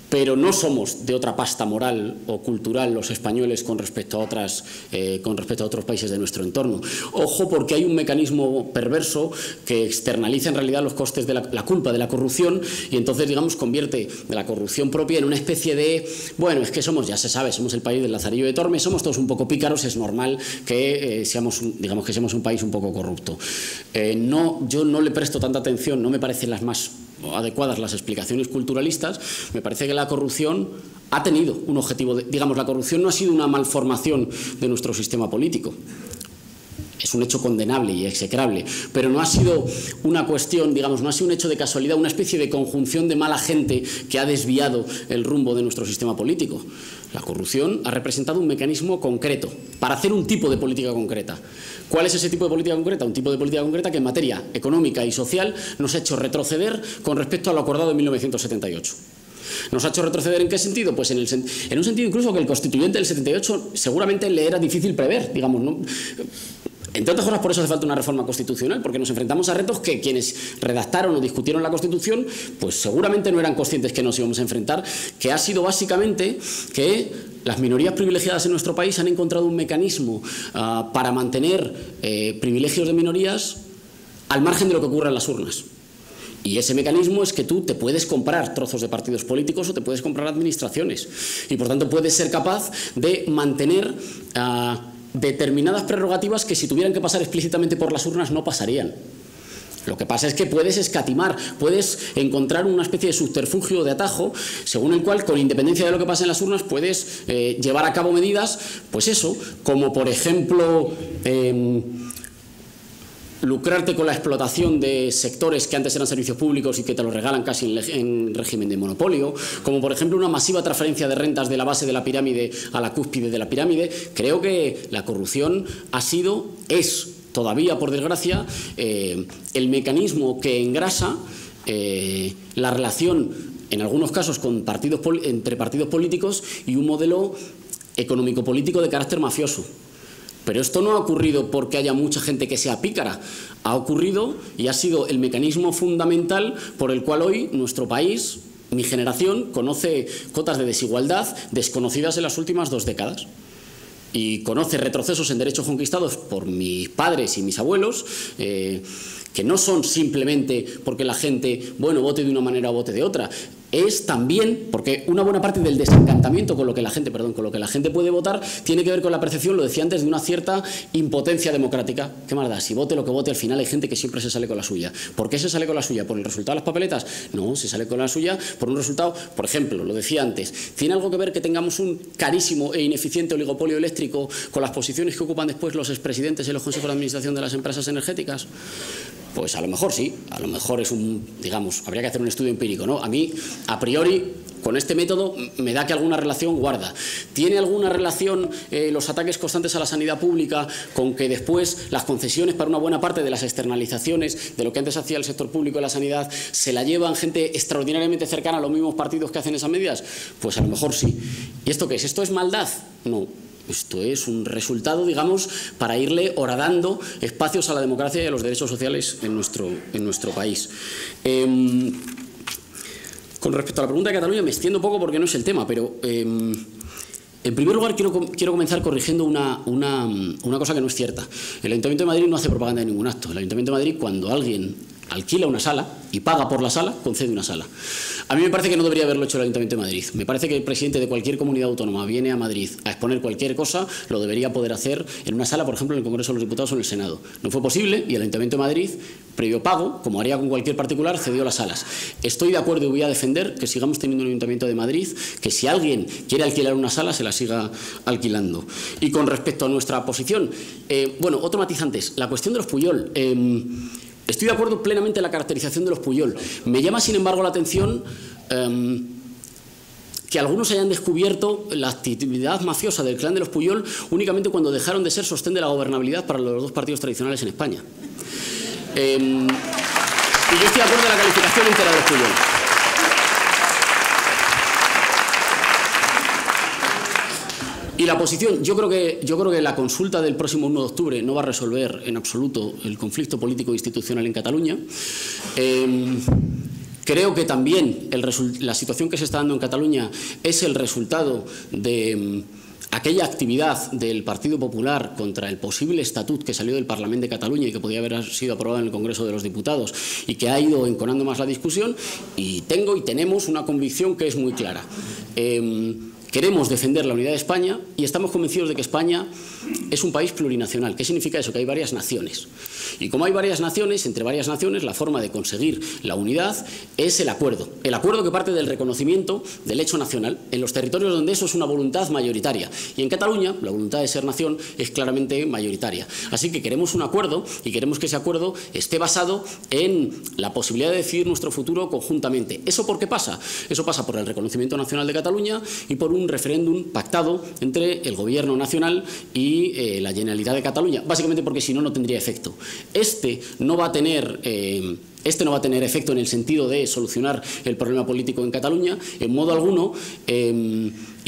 pero no somos de otra pasta moral o cultural los españoles con respecto a otros países de nuestro entorno. Ojo, porque hay un mecanismo perverso que externaliza en realidad los costes de la culpa de la corrupción y entonces, digamos, convierte la corrupción propia en una especie de, bueno, es que somos, ya se sabe, somos el país del Lazarillo de Tormes, somos todos un poco pícaros, es normal que seamos un país un poco corrupto. Yo no le presto tanta atención, no me parecen las más adecuadas las explicaciones culturalistas. Me parece que la corrupción ha tenido un objetivo, la corrupción no ha sido una malformación de nuestro sistema político. Es un hecho condenable y execrable, pero no ha sido una cuestión, no ha sido un hecho de casualidad, una especie de conjunción de mala gente que ha desviado el rumbo de nuestro sistema político. La corrupción ha representado un mecanismo concreto para hacer un tipo de política concreta. ¿Cuál es ese tipo de política concreta? Un tipo de política concreta que en materia económica y social nos ha hecho retroceder con respecto a lo acordado en 1978. ¿Nos ha hecho retroceder en qué sentido? Pues en un sentido incluso que el constituyente del 78 seguramente le era difícil prever, ¿no? Entre otras cosas, por eso hace falta una reforma constitucional, porque nos enfrentamos a retos que quienes redactaron o discutieron la Constitución, pues seguramente no eran conscientes que nos íbamos a enfrentar, que ha sido básicamente que las minorías privilegiadas en nuestro país han encontrado un mecanismo para mantener privilegios de minorías al margen de lo que ocurra en las urnas. Y ese mecanismo es que tú te puedes comprar trozos de partidos políticos o te puedes comprar administraciones. Y por tanto puedes ser capaz de mantener determinadas prerrogativas que si tuvieran que pasar explícitamente por las urnas no pasarían. Lo que pasa es que puedes escatimar, puedes encontrar una especie de subterfugio, de atajo, según el cual, con independencia de lo que pase en las urnas, puedes llevar a cabo medidas, pues eso, como por ejemplo lucrarte con la explotación de sectores que antes eran servicios públicos y que te los regalan casi en régimen de monopolio, como por ejemplo una masiva transferencia de rentas de la base de la pirámide a la cúspide de la pirámide. Creo que la corrupción es todavía, por desgracia, el mecanismo que engrasa la relación, en algunos casos, entre partidos políticos y un modelo económico-político de carácter mafioso. Pero esto no ha ocurrido porque haya mucha gente que sea pícara. Ha ocurrido y ha sido el mecanismo fundamental por el cual hoy nuestro país, mi generación, conoce cotas de desigualdad desconocidas en las últimas 2 décadas. Y conoce retrocesos en derechos conquistados por mis padres y mis abuelos, que no son simplemente porque la gente, vote de una manera o vote de otra. Es también porque una buena parte del desencantamiento con lo que la gente puede votar tiene que ver con la percepción, lo decía antes, de una cierta impotencia democrática. ¿Qué más da? Si vote lo que vote, al final hay gente que siempre se sale con la suya. ¿Por qué se sale con la suya? ¿Por el resultado de las papeletas? No, se sale con la suya por un resultado, por ejemplo, lo decía antes, ¿tiene algo que ver que tengamos un carísimo e ineficiente oligopolio eléctrico con las posiciones que ocupan después los expresidentes en los consejos de administración de las empresas energéticas? Pues a lo mejor sí, a lo mejor es habría que hacer un estudio empírico, ¿no? A mí, a priori, con este método, me da que alguna relación guarda. ¿Tiene alguna relación los ataques constantes a la sanidad pública con que después las concesiones para una buena parte de las externalizaciones de lo que antes hacía el sector público de la sanidad se la llevan gente extraordinariamente cercana a los mismos partidos que hacen esas medidas? Pues a lo mejor sí. ¿Y esto qué es? ¿Esto es maldad? No. Esto es un resultado, para irle horadando espacios a la democracia y a los derechos sociales en nuestro país. Con respecto a la pregunta de Cataluña, me extiendo un poco porque no es el tema, pero en primer lugar quiero comenzar corrigiendo una cosa que no es cierta. El Ayuntamiento de Madrid no hace propaganda de ningún acto. El Ayuntamiento de Madrid, cuando alguien alquila una sala y paga por la sala, concede una sala. A mí me parece que no debería haberlo hecho el Ayuntamiento de Madrid. Me parece que el presidente de cualquier comunidad autónoma viene a Madrid a exponer cualquier cosa, lo debería poder hacer en una sala, por ejemplo, en el Congreso de los Diputados o en el Senado. No fue posible y el Ayuntamiento de Madrid, previo pago, como haría con cualquier particular, cedió las salas. Estoy de acuerdo y voy a defender que sigamos teniendo un Ayuntamiento de Madrid, que si alguien quiere alquilar una sala, se la siga alquilando. Y con respecto a nuestra posición, otro matiz antes, la cuestión de los Pujol. Estoy de acuerdo plenamente en la caracterización de los Pujol. Me llama, sin embargo, la atención que algunos hayan descubierto la actividad mafiosa del clan de los Pujol únicamente cuando dejaron de ser sostén de la gobernabilidad para los dos partidos tradicionales en España. Y yo estoy de acuerdo en la calificación entera de los Pujol. Y la posición, yo creo que la consulta del próximo 1 de octubre no va a resolver en absoluto el conflicto político e institucional en Cataluña. Creo que también la situación que se está dando en Cataluña es el resultado de aquella actividad del Partido Popular contra el posible estatut que salió del Parlamento de Cataluña y que podía haber sido aprobado en el Congreso de los Diputados y que ha ido enconando más la discusión, y tenemos una convicción que es muy clara. Queremos defender la unidad de España y estamos convencidos de que España es un país plurinacional. ¿Qué significa eso? Que hay varias naciones. Y como hay varias naciones, entre varias naciones, la forma de conseguir la unidad es el acuerdo. El acuerdo que parte del reconocimiento del hecho nacional en los territorios donde eso es una voluntad mayoritaria. Y en Cataluña, la voluntad de ser nación es claramente mayoritaria. Así que queremos un acuerdo y queremos que ese acuerdo esté basado en la posibilidad de decidir nuestro futuro conjuntamente. ¿Eso por qué pasa? Eso pasa por el reconocimiento nacional de Cataluña y por un referéndum pactado entre el Gobierno nacional y la Generalitat de Cataluña, básicamente porque si no, no tendría efecto. Este no va a tener efecto en el sentido de solucionar el problema político en Cataluña, en modo alguno,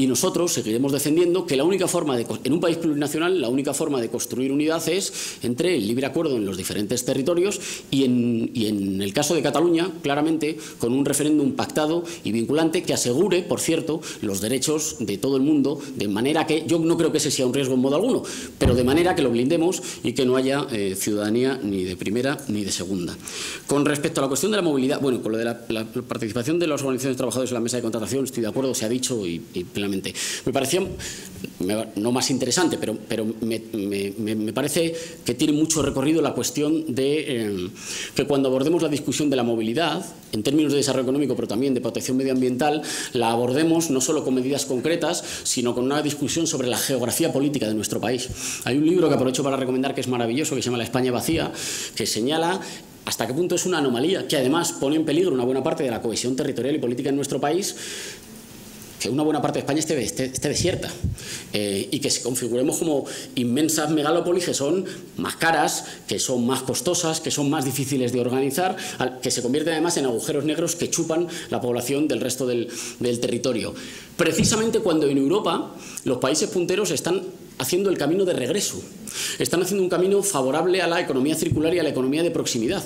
y nosotros seguiremos defendiendo que la única forma en un país plurinacional, la única forma de construir unidad es entre el libre acuerdo en los diferentes territorios y en el caso de Cataluña, claramente, con un referéndum pactado y vinculante que asegure, por cierto, los derechos de todo el mundo, de manera que, yo no creo que ese sea un riesgo en modo alguno, pero de manera que lo blindemos y que no haya ciudadanía ni de primera ni de segunda. Con respecto a la cuestión de la movilidad, bueno, con lo de la participación de las organizaciones de trabajadores en la mesa de contratación, estoy de acuerdo, se ha dicho y plenamente. Me parecía, no más interesante, pero me parece que tiene mucho recorrido la cuestión de que cuando abordemos la discusión de la movilidad, en términos de desarrollo económico, pero también de protección medioambiental, la abordemos no solo con medidas concretas, sino con una discusión sobre la geografía política de nuestro país. Hay un libro que aprovecho para recomendar que es maravilloso, que se llama La España vacía, que señala hasta qué punto es una anomalía, que además pone en peligro una buena parte de la cohesión territorial y política en nuestro país, que una buena parte de España esté desierta y que se configuremos como inmensas megalópolis que son más caras, que son más costosas, que son más difíciles de organizar, que se convierten además en agujeros negros que chupan la población del resto del territorio. Precisamente cuando en Europa los países punteros están haciendo el camino de regreso, están haciendo un camino favorable a la economía circular y a la economía de proximidad.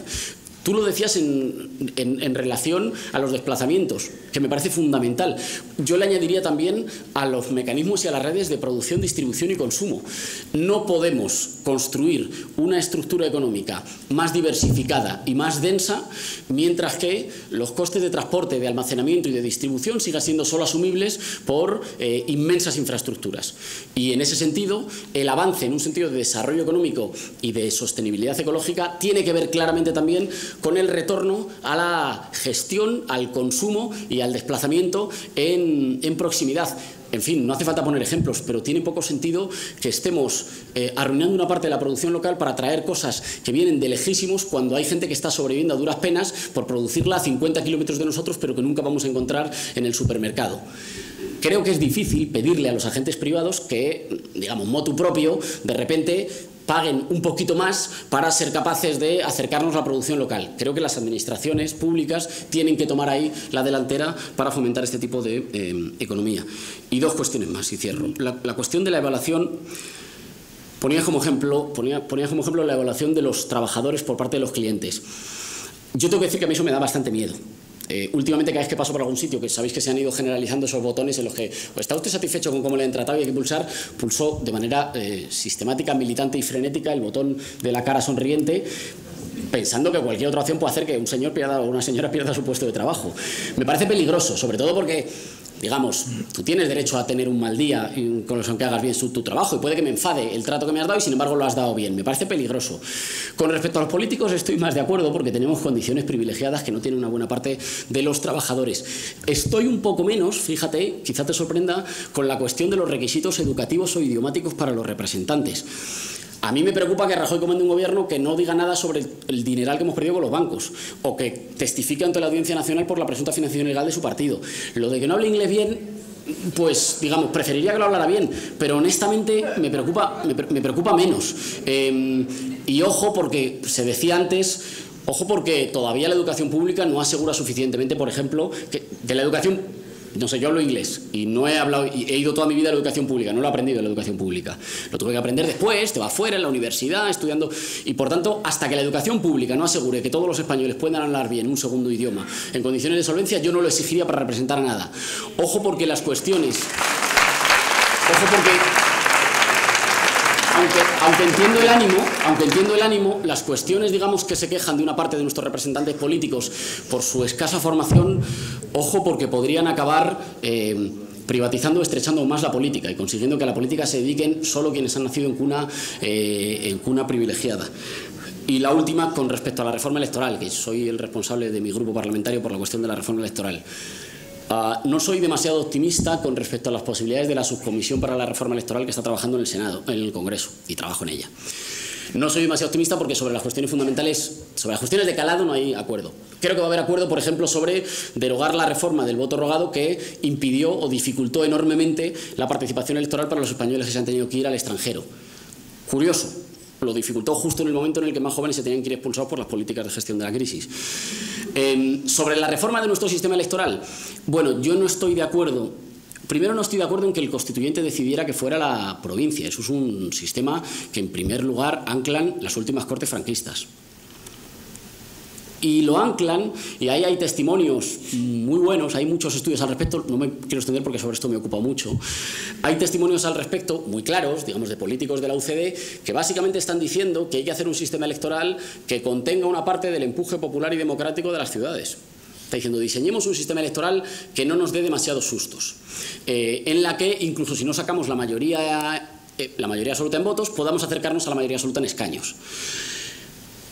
Tú lo decías en relación a los desplazamientos, que me parece fundamental. Yo le añadiría también a los mecanismos y a las redes de producción, distribución y consumo. No podemos construir una estructura económica más diversificada y más densa mientras que los costes de transporte, de almacenamiento y de distribución sigan siendo solo asumibles por inmensas infraestructuras. Y en ese sentido, el avance en un sentido de desarrollo económico y de sostenibilidad ecológica tiene que ver claramente también con el retorno a la gestión, al consumo y al desplazamiento en proximidad. En fin, no hace falta poner ejemplos, pero tiene poco sentido que estemos arruinando una parte de la producción local para traer cosas que vienen de lejísimos cuando hay gente que está sobreviviendo a duras penas por producirla a 50 kilómetros de nosotros, pero que nunca vamos a encontrar en el supermercado. Creo que es difícil pedirle a los agentes privados que, digamos, motu propio, de repente paguen un poquito más para ser capaces de acercarnos a la producción local. Creo que las administraciones públicas tienen que tomar ahí la delantera para fomentar este tipo de economía. Y dos cuestiones más y cierro. La cuestión de la evaluación, ponía como ejemplo la evaluación de los trabajadores por parte de los clientes. Yo tengo que decir que a mí eso me da bastante miedo. Últimamente, cada vez que paso por algún sitio, que sabéis que se han ido generalizando esos botones en los que ¿está usted satisfecho con cómo le han tratado y hay que pulsar? Pulsó de manera sistemática, militante y frenética el botón de la cara sonriente, pensando que cualquier otra opción puede hacer que un señor pierda o una señora pierda su puesto de trabajo. Me parece peligroso, sobre todo porque, digamos, tú tienes derecho a tener un mal día con los que hagas bien tu trabajo y puede que me enfade el trato que me has dado y sin embargo lo has dado bien. Me parece peligroso. Con respecto a los políticos estoy más de acuerdo porque tenemos condiciones privilegiadas que no tienen una buena parte de los trabajadores. Estoy un poco menos, fíjate, quizá te sorprenda, con la cuestión de los requisitos educativos o idiomáticos para los representantes. A mí me preocupa que Rajoy comande un gobierno que no diga nada sobre el dineral que hemos perdido con los bancos o que testifique ante la Audiencia Nacional por la presunta financiación ilegal de su partido. Lo de que no hable inglés bien, pues digamos, preferiría que lo hablara bien, pero honestamente me preocupa menos. Y ojo, porque se decía antes, ojo porque todavía la educación pública no asegura suficientemente, por ejemplo, que de la educación... No sé, yo hablo inglés y no he hablado, y he ido toda mi vida a la educación pública, no lo he aprendido en la educación pública. Lo tuve que aprender después, te vas fuera, en la universidad, estudiando. Y por tanto, hasta que la educación pública no asegure que todos los españoles puedan hablar bien un segundo idioma en condiciones de solvencia, yo no lo exigiría para representar a nada. Ojo porque las cuestiones... Ojo porque... Aunque entiendo el ánimo, las cuestiones, digamos, que se quejan de una parte de nuestros representantes políticos por su escasa formación, ojo, porque podrían acabar privatizando o estrechando más la política y consiguiendo que a la política se dediquen solo quienes han nacido en cuna privilegiada. Y la última, con respecto a la reforma electoral, que soy el responsable de mi grupo parlamentario por la cuestión de la reforma electoral. No soy demasiado optimista con respecto a las posibilidades de la subcomisión para la reforma electoral que está trabajando en el Senado, en el Congreso, y trabajo en ella. No soy demasiado optimista porque sobre las cuestiones fundamentales, sobre las cuestiones de calado no hay acuerdo. Creo que va a haber acuerdo, por ejemplo, sobre derogar la reforma del voto rogado que impidió o dificultó enormemente la participación electoral para los españoles que se han tenido que ir al extranjero. Curioso. Lo dificultó justo en el momento en el que más jóvenes se tenían que ir expulsados por las políticas de gestión de la crisis. Sobre la reforma de nuestro sistema electoral, bueno, yo no estoy de acuerdo. Primero, no estoy de acuerdo en que el constituyente decidiera que fuera la provincia. Eso es un sistema que, en primer lugar, anclan las últimas cortes franquistas. Y lo anclan, y ahí hay testimonios muy buenos, hay muchos estudios al respecto, no me quiero extender porque sobre esto me ocupa mucho. Hay testimonios al respecto muy claros, digamos, de políticos de la UCD, que básicamente están diciendo que hay que hacer un sistema electoral que contenga una parte del empuje popular y democrático de las ciudades. Está diciendo, diseñemos un sistema electoral que no nos dé demasiados sustos, en la que, incluso si no sacamos la mayoría absoluta en votos, podamos acercarnos a la mayoría absoluta en escaños.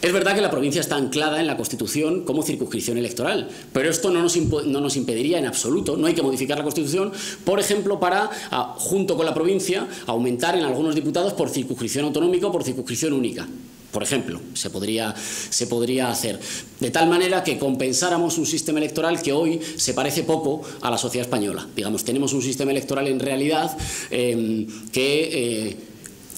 Es verdad que la provincia está anclada en la Constitución como circunscripción electoral, pero esto no nos impediría en absoluto, no hay que modificar la Constitución, por ejemplo, para, junto con la provincia, aumentar en algunos diputados por circunscripción autonómica o por circunscripción única. Por ejemplo, se podría hacer de tal manera que compensáramos un sistema electoral que hoy se parece poco a la sociedad española. Digamos, tenemos un sistema electoral en realidad que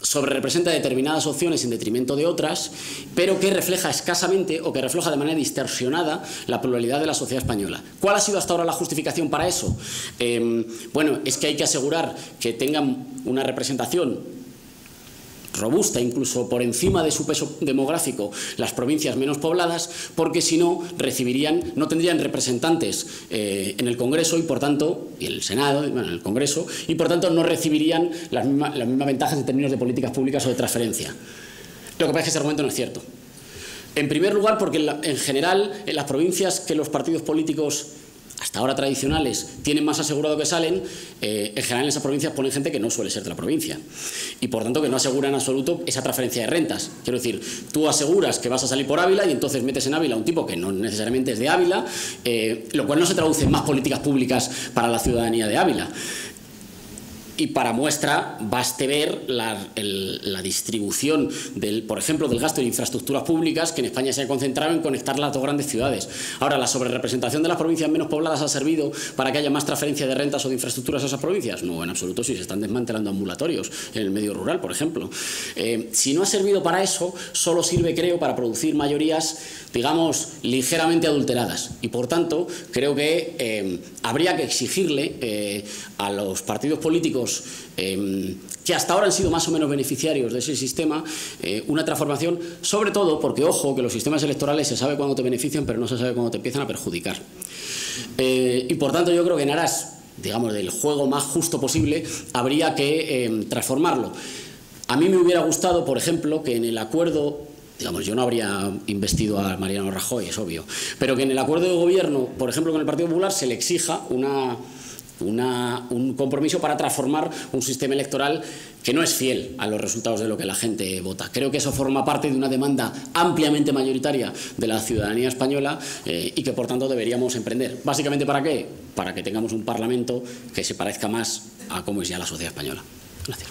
sobrerepresenta determinadas opciones en detrimento de otras, pero que refleja escasamente o que refleja de manera distorsionada la pluralidad de la sociedad española. ¿Cuál ha sido hasta ahora la justificación para eso? Bueno, es que hay que asegurar que tengan una representación robusta, incluso por encima de su peso demográfico, las provincias menos pobladas, porque si no no tendrían representantes en el Congreso y por tanto, y el Senado, bueno, en el Congreso, y por tanto no recibirían las mismas ventajas en términos de políticas públicas o de transferencia. Lo que pasa es que ese argumento no es cierto. En primer lugar, porque en general, en las provincias que los partidos políticos hasta ahora tradicionales tienen más asegurado que salen, en general en esas provincias ponen gente que no suele ser de la provincia y por tanto que no asegura en absoluto esa transferencia de rentas. Quiero decir, tú aseguras que vas a salir por Ávila y entonces metes en Ávila a un tipo que no necesariamente es de Ávila, lo cual no se traduce en más políticas públicas para la ciudadanía de Ávila. Y para muestra, baste ver la distribución, por ejemplo, del gasto en infraestructuras públicas que en España se ha concentrado en conectar las dos grandes ciudades. Ahora, ¿la sobrerepresentación de las provincias menos pobladas ha servido para que haya más transferencia de rentas o de infraestructuras a esas provincias? No, en absoluto, si se están desmantelando ambulatorios en el medio rural, por ejemplo. Si no ha servido para eso, solo sirve, creo, para producir mayorías, digamos, ligeramente adulteradas. Y, por tanto, creo que habría que exigirle a los partidos políticos que hasta ahora han sido más o menos beneficiarios de ese sistema, una transformación, sobre todo porque, ojo, que los sistemas electorales se sabe cuándo te benefician, pero no se sabe cuándo te empiezan a perjudicar. Y por tanto yo creo que en aras, digamos, del juego más justo posible, habría que transformarlo. A mí me hubiera gustado, por ejemplo, que en el acuerdo, digamos, yo no habría investido a Mariano Rajoy, es obvio, pero que en el acuerdo de gobierno, por ejemplo, con el Partido Popular, se le exija un compromiso para transformar un sistema electoral que no es fiel a los resultados de lo que la gente vota. Creo que eso forma parte de una demanda ampliamente mayoritaria de la ciudadanía española y que por tanto deberíamos emprender. ¿Básicamente para qué? Para que tengamos un Parlamento que se parezca más a cómo es ya la sociedad española. Gracias.